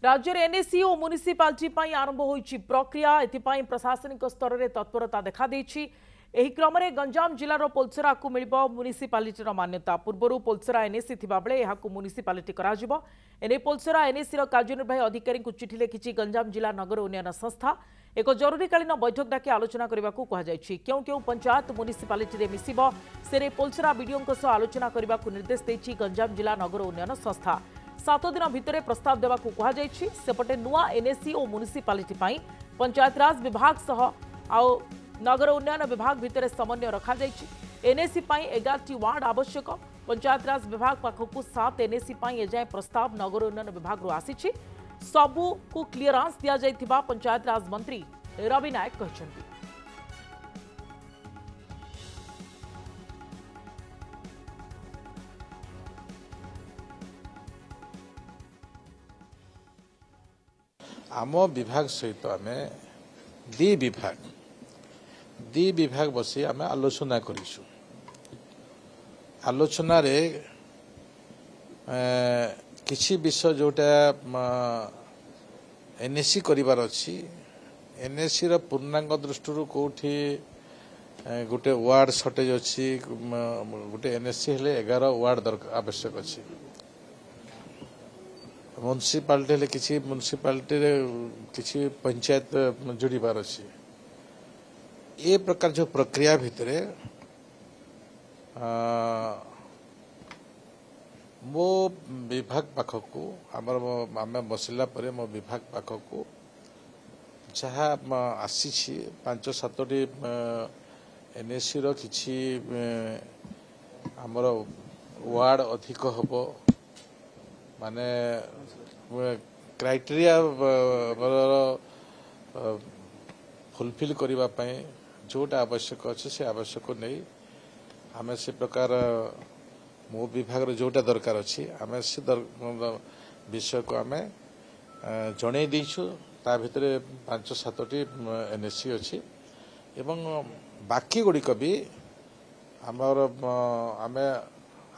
राज्य में एनएसी और म्युनिसिपालिटी आरंभ हो प्रक्रिया एथिपाई प्रशासनिक स्तर में तत्परता देखा क्रम में गंजाम जिलार पोलसरा को मिल म्युनिसिपालिटी मान्यता पूर्व पोलसरा एनएसी बेले यह म्युनिसिपालिटी एने पोलसरा एनएसी कार्यनिर्वाही अधिकारी को चिठी लिखी गंजाम जिला नगर उन्नयन संस्था एक जरूरीकालीन बैठक डाकी आलोचना करने को कहुई क्यों क्यों पंचायत म्युनिसिपालिटी मिसिब से पोलसरा विडीओं आलोचना करने को निर्देश देती गंजाम जिला नगर उन्नयन संस्था 7 दिन भितर प्रस्ताव देवा सेपटे नुआ एनएसी और म्युनिसिपालिटी पंचायतराज विभाग सह आउ नगर उन्नयन विभाग भितर समन्वय रखा एनएसी 11टी वार्ड आवश्यक पंचायतराज विभाग पाखक 7 एनएसी एजाए प्रस्ताव नगर उन्नयन विभाग आसी सबू को क्लीयरेंस दिया जाइथिबा पंचायतराज मंत्री रवि नायक कहछन्ति। आम विभाग सहित आम दी विभाग बसी आम आलोचना करिसु आलोचना रे किसी विषय जोटा एनएसी करिवार अछि एनएसी रो पूर्णांग दृष्टि कोठी गोटे वार्ड शॉर्टेज अछि गोटे एनएसी हेले 11 वार्ड आवश्यक अछि म्युनिसिपालिटी हेले किसी म्युनिसिपालिटी रे किसी पंचायत जोड़बार अच्छी ए प्रकार जो प्रक्रिया भितर मो विभाग पाखक आम बसला मो विभाग पाखक जहाँ आसी 5-7टी एनएसी रो किछि आमर वार्ड अधिक हबो माने क्राइटेरिया फुलफिल करने जोटा आवश्यक अच्छे से आवश्यक नहीं आम से प्रकार मो विभाग जोटा दरकार अच्छी आम से विषय को आम जन देचु ता भितर 5-7टी एनएसी अच्छी एवं बाकी गुड़िक भी आमर आम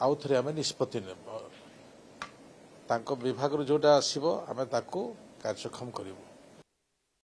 आउ थे आम निष्पत्ति नेब तांको विभाग जोटा आसीबो आमे ताको कार्यक्षम करिवो।